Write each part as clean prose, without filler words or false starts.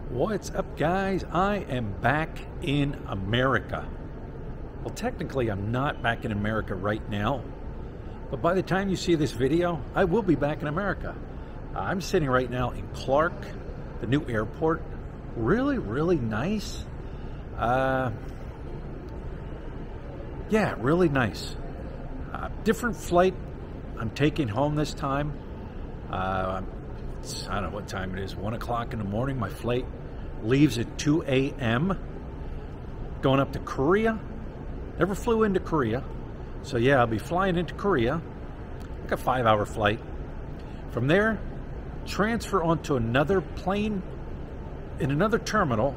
What's up, guys? I am back in America. Well, technically I'm not back in America right now, but by the time you see this video, I will be back in America. I'm sitting right now in Clark, the new airport. Really nice. Yeah, really nice. Different flight I'm taking home this time. I don't know what time it is, 1 o'clock in the morning. My flight leaves at 2 a.m. Going up to Korea. Never flew into Korea. So yeah, I'll be flying into Korea. Like a 5-hour flight. From there, transfer onto another plane in another terminal,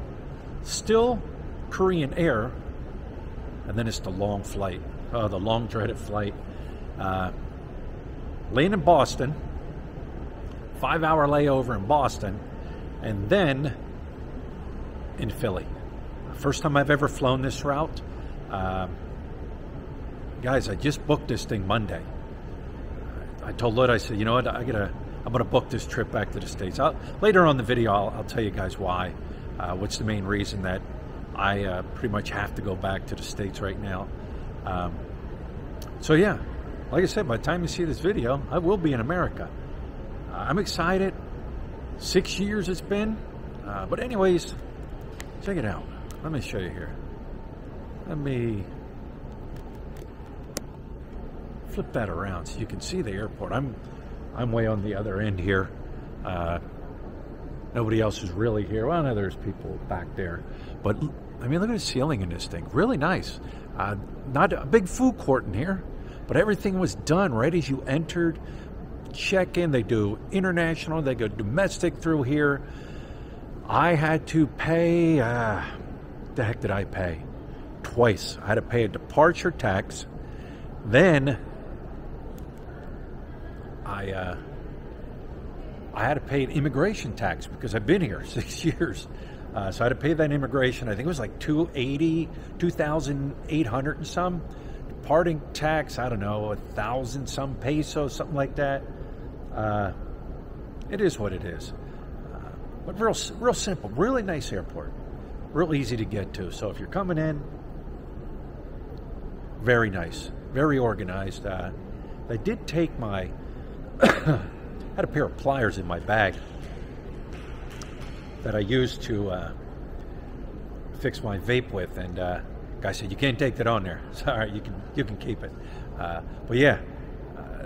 still Korean Air, and then it's the long flight. Oh, the long dreaded flight. Land in Boston. 5-hour layover in Boston, and then in Philly. First time I've ever flown this route. Guys, I just booked this thing Monday. I told Lloyd, I said, you know what, I'm gonna book this trip back to the States. Later on in the video, I'll tell you guys why. What's the main reason that I pretty much have to go back to the States right now. So yeah, like I said, by the time you see this video, I will be in America. I'm excited. 6 years it's been. But anyways, check it out. Let me show you here. Let me flip that around so you can see the airport. I'm way on the other end here. Nobody else is really here. Well, no, there's people back there. But, I mean, look at the ceiling in this thing. Really nice. Not a big food court in here, but everything was done right as you entered. Check in, they do international, they go domestic through here. I had to pay, the heck did I pay? Twice. I had to pay a departure tax. Then I had to pay an immigration tax because I've been here 6 years. So I had to pay that immigration. I think it was like $2,800 and some. Departing tax, I don't know, 1,000 some pesos, something like that. It is what it is. But real simple, really nice airport. Real easy to get to. So if you're coming in, very nice, very organized. They did take my, had a pair of pliers in my bag that I used to fix my vape with, and guy said, you can't take that on there. Sorry, you can keep it. But yeah,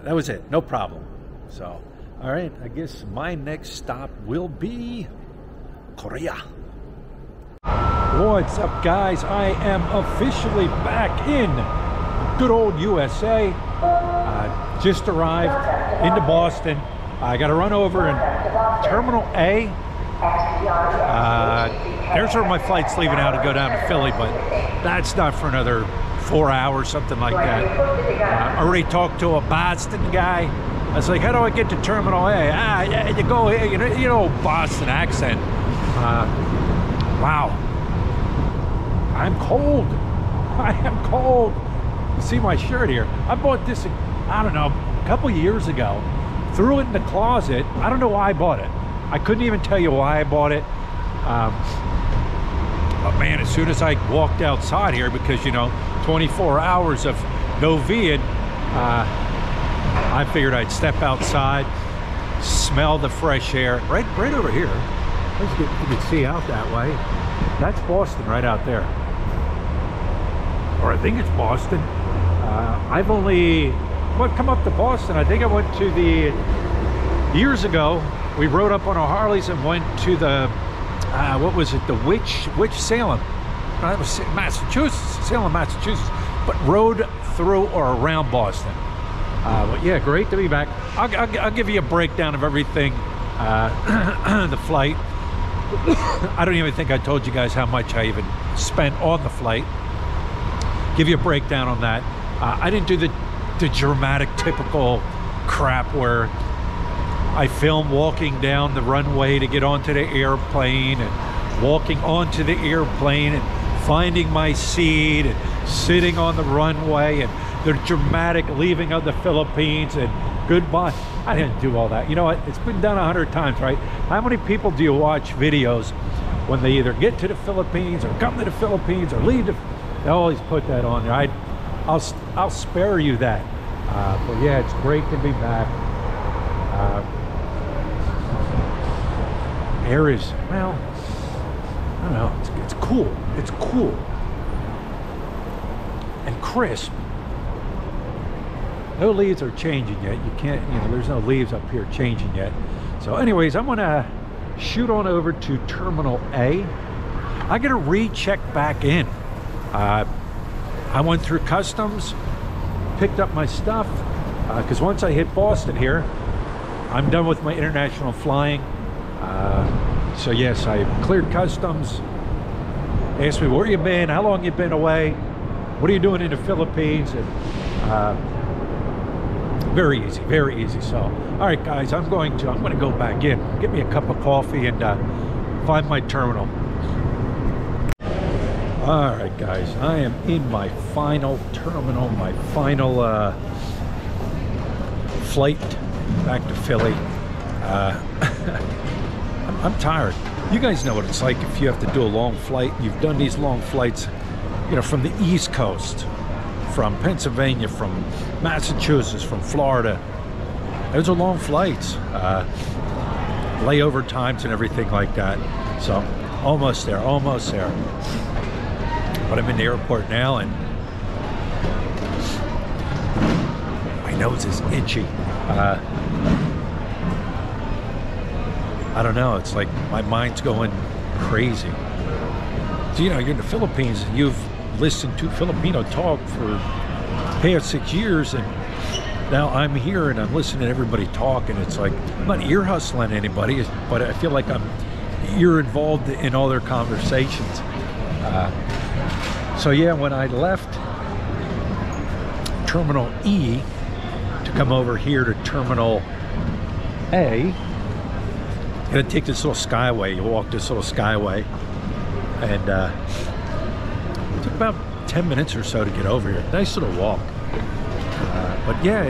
that was it, no problem. So, all right, I guess my next stop will be Korea. What's up, guys? I am officially back in good old USA. Just arrived into Boston. I got to run over in Terminal A. There's where my flight's leaving out to go down to Philly, but that's not for another 4 hours, something like that. I already talked to a Boston guy. I was like, how do I get to Terminal A? Yeah, you go here, you know, Boston accent. Wow. I'm cold. I am cold. You see my shirt here. I bought this, I don't know, a couple years ago. Threw it in the closet. I don't know why I bought it. I couldn't even tell you why I bought it. But man, as soon as I walked outside here, because, you know, 24 hours of no vid, I figured I'd step outside, smell the fresh air. Right over here. Let's get, you can see out that way. That's Boston right out there. Or I think it's Boston. I've only, come up to Boston. I think I went to the, years ago, we rode up on our Harleys and went to the, what was it, the Witch Salem. No, that was Massachusetts, Salem, Massachusetts. But rode through or around Boston. But yeah, great to be back. I'll give you a breakdown of everything, the flight. I don't even think I told you guys how much I even spent on the flight. Give you a breakdown on that. I didn't do the dramatic, typical crap where I film walking down the runway to get onto the airplane and walking onto the airplane and finding my seat and sitting on the runway and the dramatic leaving of the Philippines and goodbye. I didn't do all that. You know what? It's been done 100 times, right? How many people do you watch videos when they either get to the Philippines or come to the Philippines or leave they always put that on there. I'll spare you that. But yeah, it's great to be back. Air is, well, I don't know, it's cool. It's cool and crisp. No leaves are changing yet. You can't, there's no leaves up here changing yet. So anyways, I'm gonna shoot on over to Terminal A. I gotta recheck back in. I went through customs, picked up my stuff, because once I hit Boston here, I'm done with my international flying. So yes, I cleared customs. Asked me where you been, how long you been away, what are you doing in the Philippines, and very easy, very easy. So all right guys, I'm going to go back in, get me a cup of coffee, and find my terminal. All right guys, I am in my final terminal, my final flight back to Philly. I'm tired. You guys know what it's like if you have to do a long flight. You've done these long flights, from the East Coast, from Pennsylvania, from Massachusetts, from Florida. Those are long flights, layover times and everything like that. So almost there, almost there. But I'm in the airport now, and my nose is itchy. I don't know, it's like my mind's going crazy. So, you're in the Philippines and you've listened to Filipino talk for the past 6 years, and now I'm here and I'm listening to everybody talk, and it's like, I'm not ear hustling anybody, but I feel like I'm ear involved in all their conversations. So yeah, when I left Terminal E to come over here to Terminal A, I'm gonna take this little skyway. You walk this little skyway, and it took about 10 minutes or so to get over here. Nice little walk. But yeah,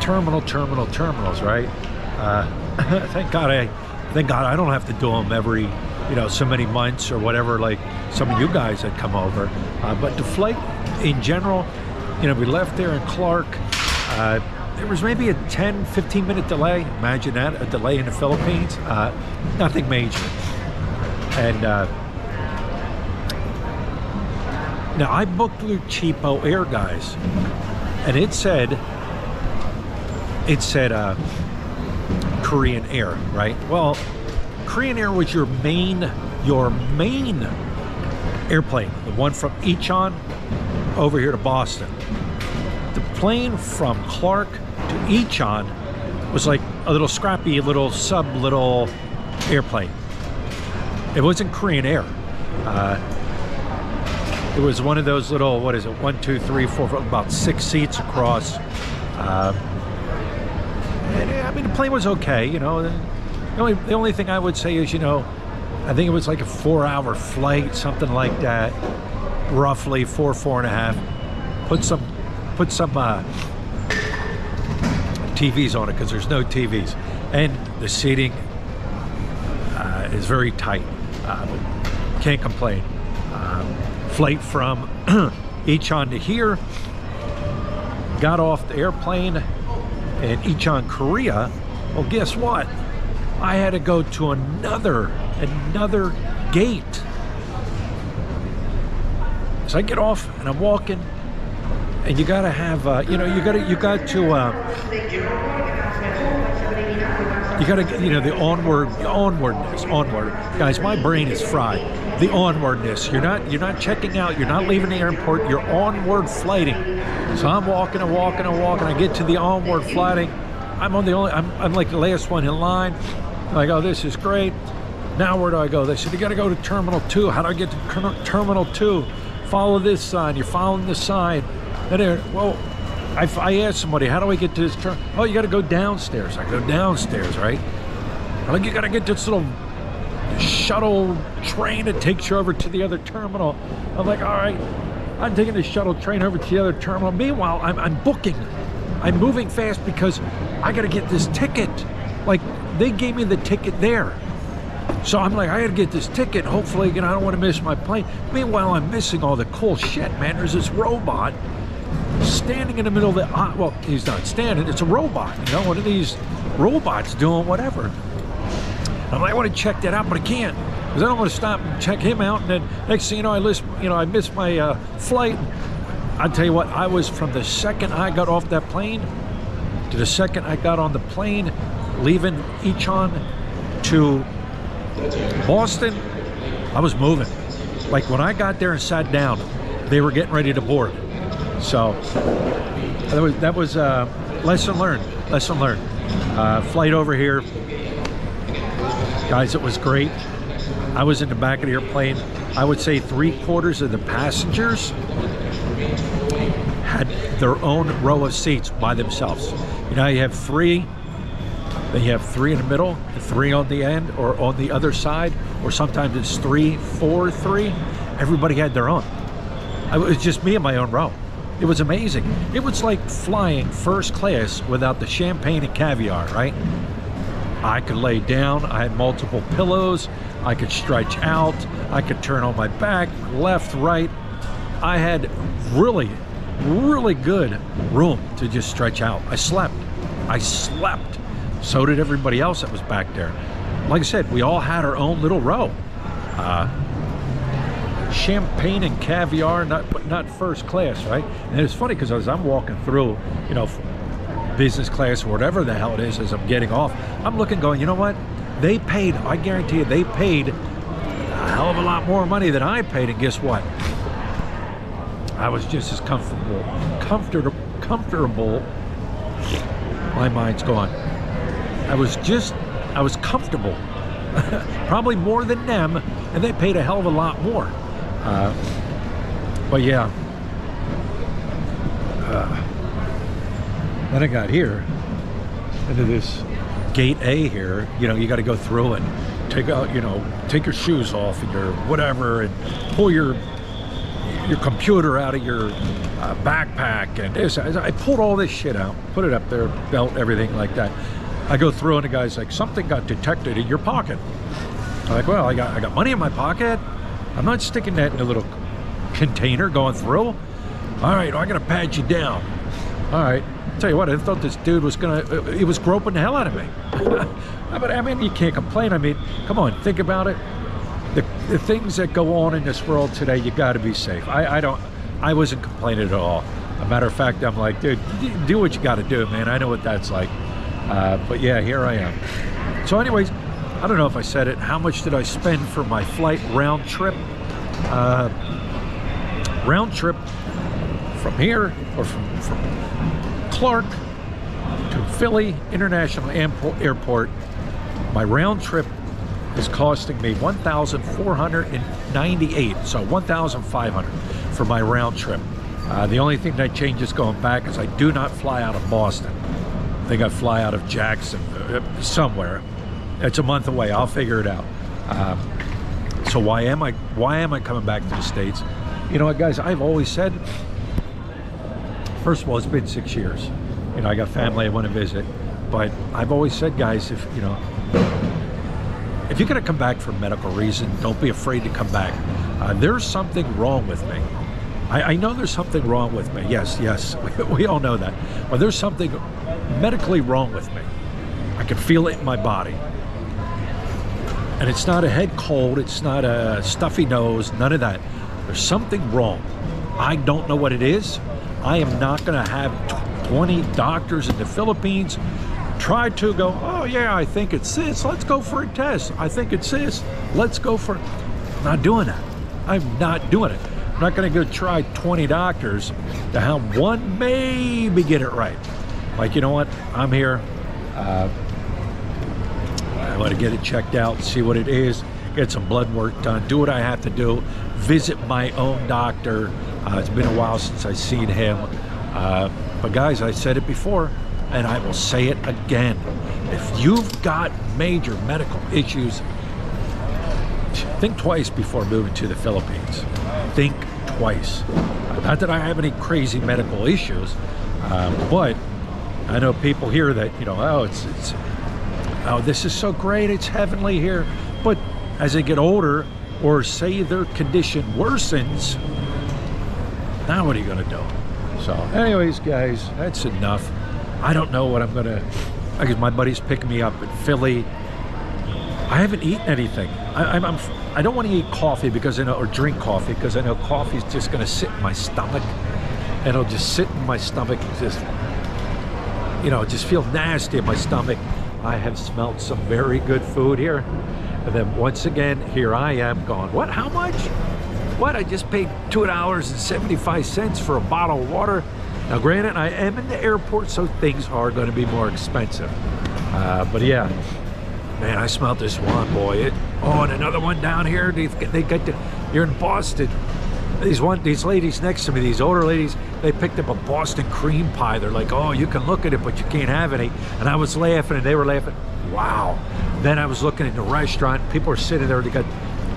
terminals, right? Thank God I don't have to do them every, so many months or whatever, like some of you guys that come over. But the flight in general, we left there in Clark. There was maybe a 10-15 minute delay. Imagine that, a delay in the Philippines. Nothing major. And now I booked through Cheapo Air, guys, and it said Korean Air, right? Well, Korean Air was your main airplane, the one from Incheon over here to Boston. The plane from Clark to Incheon was like a little scrappy little airplane. It wasn't Korean Air. It was one of those little, what is it, 1, 2, 3, 4, about 6 seats across. And I mean, the plane was okay, The only thing I would say is, I think it was like a 4-hour flight, something like that, roughly 4.5. Put some TVs on it, because there's no TVs, and the seating is very tight. Can't complain. Flight from Incheon to here, got off the airplane in Incheon, Korea. Well, guess what? I had to go to another gate. So I get off and I'm walking, and you gotta have, you got to get, the onwardness. Guys, my brain is fried. The onwardness. You're not checking out. You're not leaving the airport. You're onward flighting. So I'm walking and walking and walking. I get to the onward flighting. I'm like the last one in line. I'm like, oh, this is great. Now where do I go? They said, you got to go to Terminal 2. How do I get to Terminal 2? Follow this sign. You're following the sign. And well, I asked somebody, how do I get to this terminal? Oh, you got to go downstairs. I go downstairs, right? I'm like, you got to get this little shuttle train that takes you over to the other terminal. I'm like, all right, I'm taking the shuttle train over to the other terminal. Meanwhile, I'm booking. I'm moving fast because I got to get this ticket. Like, they gave me the ticket there. So I'm like, I gotta get this ticket. Hopefully, you know, I don't want to miss my plane. Meanwhile, I'm missing all the cool shit, man. There's this robot standing in the middle of the, well, he's not standing, it's a robot, you know, one of these robots doing whatever. I'm like, I want to check that out, but I can't, because I don't want to stop and check him out, and then next thing you know, I missed my flight. I'll tell you what, I was, from the second I got off that plane to the second I got on the plane leaving Ichon to Boston, I was moving. Like when I got there and sat down, they were getting ready to board. So that was lesson learned. Flight over here, guys, it was great. I was in the back of the airplane. I would say 3/4 of the passengers had their own row of seats by themselves. You know, you have three, then you have three in the middle, 3 on the end or on the other side, or sometimes it's 3, 4, 3. Everybody had their own. It was just me in my own row. It was amazing. It was like flying first class without the champagne and caviar, right? I could lay down, I had multiple pillows, I could stretch out, I could turn on my back, left, right. I had really, really good room to just stretch out. I slept. So did everybody else that was back there. Like I said, we all had our own little row. Champagne and caviar, but not first class, right? And it's funny because as I'm walking through, you know, business class or whatever the hell it is, as I'm getting off, I'm looking going, you know what? They paid, I guarantee you, they paid a hell of a lot more money than I paid, and guess what? I was just as comfortable. My mind's gone. I was comfortable. Probably more than them, and they paid a hell of a lot more. But yeah, then I got here into this gate A here. You know, you got to go through and take out, you know, take your shoes off and your whatever, and pull your computer out of your backpack and this. I pulled all this shit out, put it up there, belt, everything like that. I go through and the guy's like, something got detected in your pocket. I'm like, well, I got money in my pocket. I'm not sticking that in a little container going through. All right, I gotta pat you down. All right, tell you what, I thought this dude was he was groping the hell out of me. But I mean, you can't complain. I mean, come on, think about it. The things that go on in this world today, you gotta be safe. I wasn't complaining at all. As a matter of fact, I'm like, dude, do what you gotta do, man. I know what that's like. But yeah, here I am. So anyways, I don't know if I said it. How much did I spend for my flight round trip? Round trip from here, or from Clark to Philly International Airport. My round trip is costing me $1,498, so $1,500 for my round trip. The only thing that changes going back is I do not fly out of Boston. I think I fly out of Jackson, somewhere. It's a month away. I'll figure it out. So why am I coming back to the States? You know what, guys? I've always said, first of all, it's been 6 years. You know, I got family I want to visit, but I've always said, guys, if you're going to come back for medical reason, don't be afraid to come back. There's something wrong with me. I know there's something wrong with me. Yes, we all know that. But there's something medically wrong with me. I can feel it in my body. And it's not a head cold, it's not a stuffy nose, none of that. There's something wrong. I don't know what it is. I am not gonna have 20 doctors in the Philippines try to go, oh yeah, I think it's this, let's go for a test. I think it's this, let's go for it. I'm not doing that. I'm not doing it. I'm not gonna go try 20 doctors to have one maybe get it right. Like, you know what, I'm here. I want to get it checked out, see what it is, get some blood work done, do what I have to do, visit my own doctor. It's been a while since I've seen him. But guys, I said it before, and I will say it again. If you've got major medical issues, think twice before moving to the Philippines. Think twice. Not that I have any crazy medical issues, but I know people here that, you know, oh, oh, this is so great, it's heavenly here. But as they get older, or say their condition worsens, now what are you gonna do? So anyways, guys, that's enough. I don't know what I'm gonna, I guess my buddy's picking me up in Philly. I haven't eaten anything. I don't want to eat coffee because I know, or drink coffee, because I know coffee's just gonna sit in my stomach, and it'll just sit in my stomach and just, you know, just feel nasty in my stomach. I have smelled some very good food here. And then once again, here I am going, what, how much? What, I just paid $2.75 for a bottle of water. Now granted, I am in the airport, so things are gonna be more expensive. But yeah, man, I smelled this one, boy. Oh, and another one down here. They got the, you're in Boston. These ladies next to me, these older ladies, they picked up a Boston cream pie. They're like, oh, you can look at it, but you can't have any. And I was laughing, and they were laughing. Wow. Then I was looking at the restaurant. People are sitting there. They got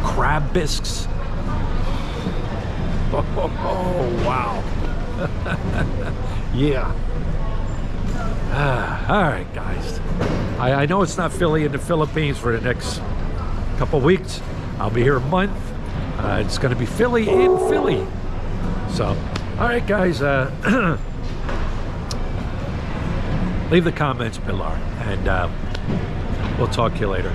crab bisques. Oh, wow. Yeah. All right, guys. I know it's not Philly in the Philippines for the next couple weeks. I'll be here a month. It's going to be Philly in Philly. So, all right, guys. Leave the comments below, and we'll talk to you later.